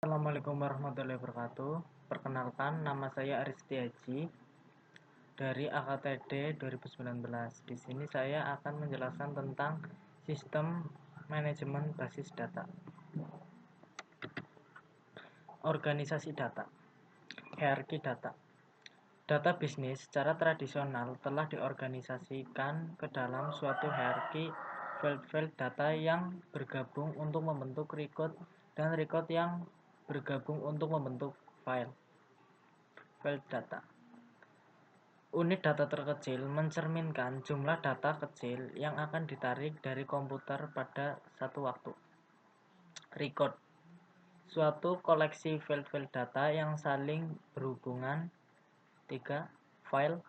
Assalamualaikum warahmatullahi wabarakatuh. Perkenalkan, nama saya Aristi Haji dari AKTD 2019. Di sini saya akan menjelaskan tentang sistem manajemen basis data. Organisasi data, hierarki data. Data bisnis secara tradisional telah diorganisasikan ke dalam suatu hierarki file-file data yang bergabung untuk membentuk record dan record yang bergabung untuk membentuk file data. Unit data terkecil mencerminkan jumlah data kecil yang akan ditarik dari komputer pada satu waktu. Record, suatu koleksi file-file data yang saling berhubungan. 3. File,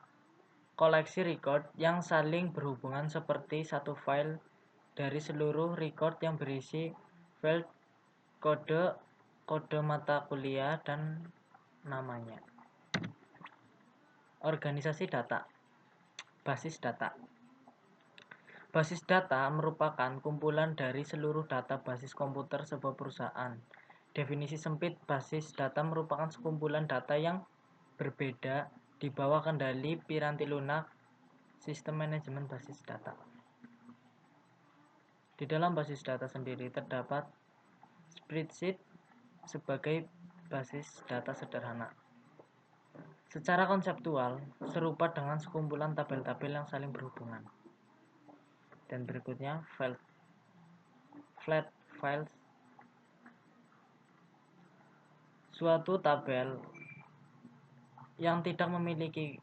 koleksi record yang saling berhubungan seperti satu file dari seluruh record yang berisi file, kode mata kuliah, dan namanya. Organisasi data, basis data. Basis data merupakan kumpulan dari seluruh data basis komputer sebuah perusahaan. Definisi sempit basis data merupakan sekumpulan data yang berbeda di bawah kendali piranti lunak sistem manajemen basis data. Di dalam basis data sendiri terdapat spreadsheet sebagai basis data sederhana. Secara konseptual, serupa dengan sekumpulan tabel-tabel yang saling berhubungan. Dan berikutnya flat files, suatu tabel yang tidak memiliki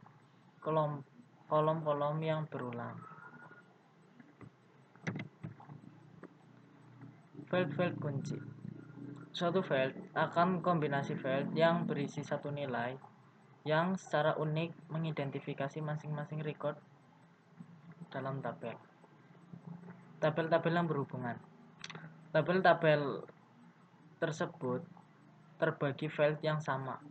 kolom-kolom yang berulang. File kunci, suatu file akan kombinasi file yang berisi satu nilai yang secara unik mengidentifikasi masing-masing record dalam tabel. Tabel-tabel yang berhubungan. Tabel-tabel tersebut terbagi file yang sama,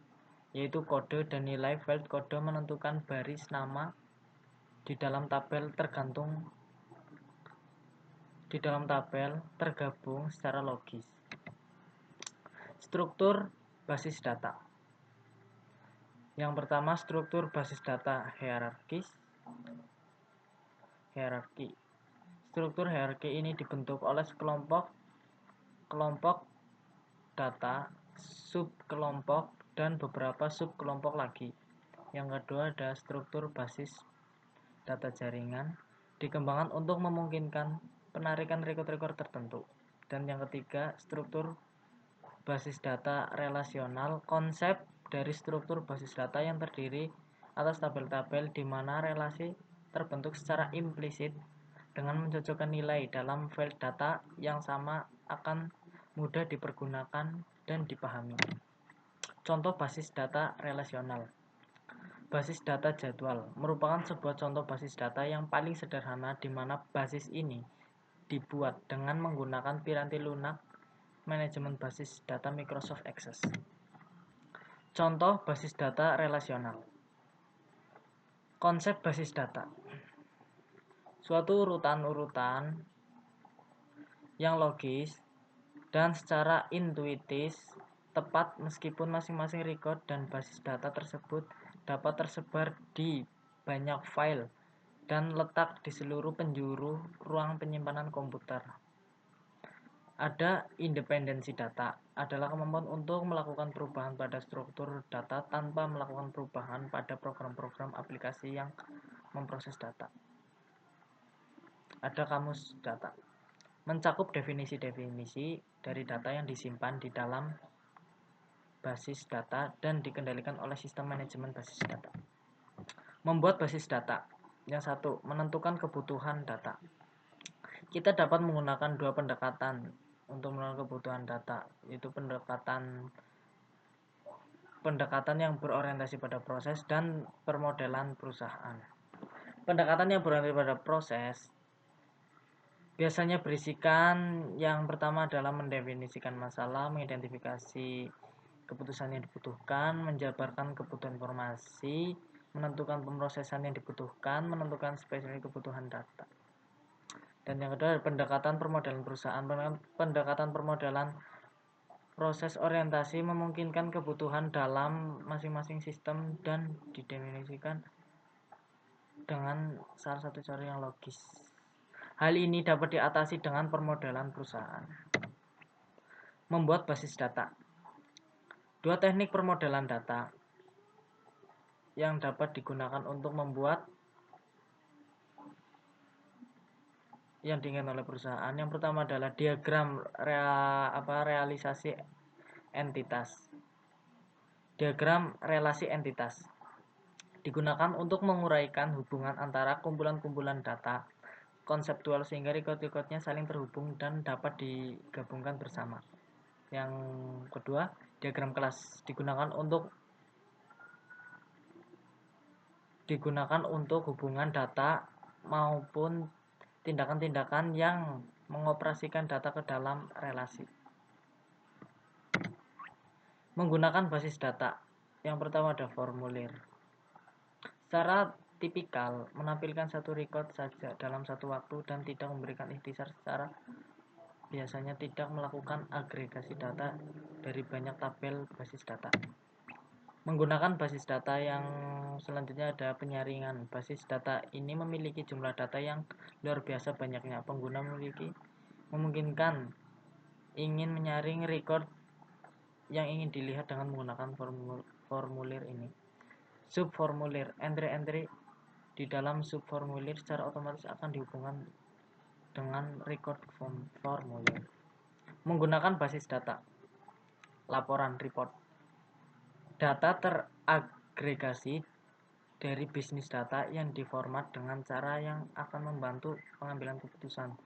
yaitu kode dan nilai file. Kode menentukan baris nama di dalam tabel tergabung secara logis. Struktur basis data. Yang pertama, struktur basis data hierarki. Struktur hierarki ini dibentuk oleh kelompok data, subkelompok, dan beberapa subkelompok lagi. Yang kedua ada struktur basis data jaringan, dikembangkan untuk memungkinkan penarikan record-record tertentu. Dan yang ketiga, struktur basis data relasional. Konsep dari struktur basis data yang terdiri atas tabel-tabel di mana relasi terbentuk secara implisit dengan mencocokkan nilai dalam file data yang sama akan mudah dipergunakan dan dipahami. Contoh basis data relasional. Basis data jadwal merupakan sebuah contoh basis data yang paling sederhana di mana basis ini dibuat dengan menggunakan piranti lunak manajemen basis data Microsoft Access. Contoh basis data relasional. Konsep basis data, suatu urutan-urutan yang logis dan secara intuitif tepat meskipun masing-masing record dan basis data tersebut dapat tersebar di banyak file dan letak di seluruh penjuru ruang penyimpanan komputer. Ada independensi data, adalah kemampuan untuk melakukan perubahan pada struktur data tanpa melakukan perubahan pada program-program aplikasi yang memproses data. Ada kamus data, mencakup definisi-definisi dari data yang disimpan di dalam basis data dan dikendalikan oleh sistem manajemen basis data. Membuat basis data. Yang satu, menentukan kebutuhan data. Kita dapat menggunakan dua pendekatan untuk menentukan kebutuhan data, yaitu pendekatan yang berorientasi pada proses dan permodelan perusahaan. Pendekatan yang berorientasi pada proses biasanya berisikan yang pertama adalah mendefinisikan masalah, mengidentifikasi keputusan yang dibutuhkan, menjabarkan kebutuhan informasi, menentukan pemrosesan yang dibutuhkan, menentukan spesifikasi kebutuhan data. Dan yang kedua pendekatan permodalan perusahaan. Pendekatan permodalan Proses orientasi memungkinkan kebutuhan dalam masing-masing sistem dan didefinisikan dengan salah satu cara yang logis. Hal ini dapat diatasi dengan permodalan perusahaan. Membuat basis data. Dua teknik permodalan data yang dapat digunakan untuk membuat yang diinginkan oleh perusahaan. Yang pertama adalah diagram realisasi entitas. Diagram relasi entitas digunakan untuk menguraikan hubungan antara kumpulan-kumpulan data konseptual sehingga record-recordnya saling terhubung dan dapat digabungkan bersama. Yang kedua, diagram kelas digunakan untuk hubungan data maupun tindakan-tindakan yang mengoperasikan data ke dalam relasi. Menggunakan basis data. Yang pertama ada formulir. Secara tipikal menampilkan satu record saja dalam satu waktu dan tidak memberikan ikhtisar secara biasanya tidak melakukan agregasi data dari banyak tabel basis data. Menggunakan basis data yang selanjutnya ada penyaringan. Basis data ini memiliki jumlah data yang luar biasa banyaknya. Pengguna memungkinkan ingin menyaring record yang ingin dilihat dengan menggunakan formulir ini. Subformulir, entry-entry di dalam subformulir secara otomatis akan dihubungkan dengan record formulir. Menggunakan basis data. Laporan report. Data teragregasi dari bisnis data yang diformat dengan cara yang akan membantu pengambilan keputusan.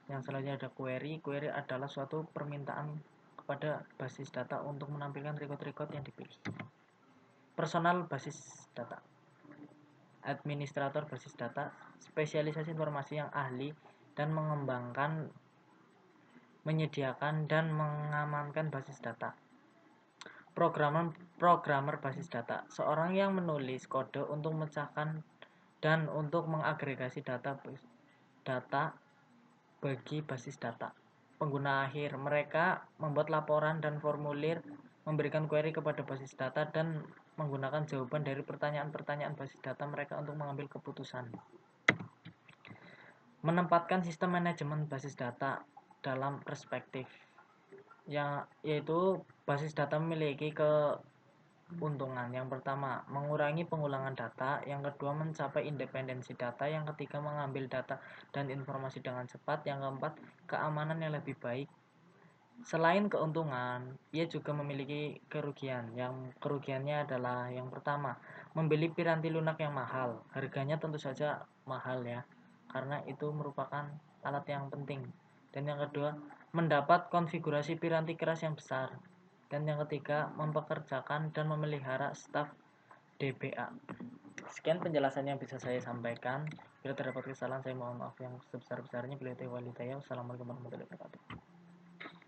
Yang selanjutnya ada query. Query adalah suatu permintaan kepada basis data untuk menampilkan record-record yang dipilih. Personal basis data. Administrator basis data, spesialisasi informasi yang ahli dan mengembangkan, menyediakan dan mengamankan basis data. Programmer basis data, seorang yang menulis kode untuk memecahkan dan untuk mengagregasi data bagi basis data. Pengguna akhir, mereka membuat laporan dan formulir, memberikan query kepada basis data dan menggunakan jawaban dari pertanyaan-pertanyaan basis data mereka untuk mengambil keputusan. Menempatkan sistem manajemen basis data dalam perspektif, yaitu basis data memiliki keuntungan. Yang pertama, mengurangi pengulangan data. Yang kedua, mencapai independensi data. Yang ketiga, mengambil data dan informasi dengan cepat. Yang keempat, keamanan yang lebih baik. Selain keuntungan, ia juga memiliki kerugian. Yang kerugiannya adalah yang pertama, membeli piranti lunak yang mahal. Harganya tentu saja mahal ya, karena itu merupakan alat yang penting. Dan yang kedua, mendapat konfigurasi piranti keras yang besar. Dan yang ketiga, mempekerjakan dan memelihara staf DBA. Sekian penjelasan yang bisa saya sampaikan. Bila terdapat kesalahan, saya mohon maaf yang sebesar-besarnya. Wassalamualaikum warahmatullahi wabarakatuh.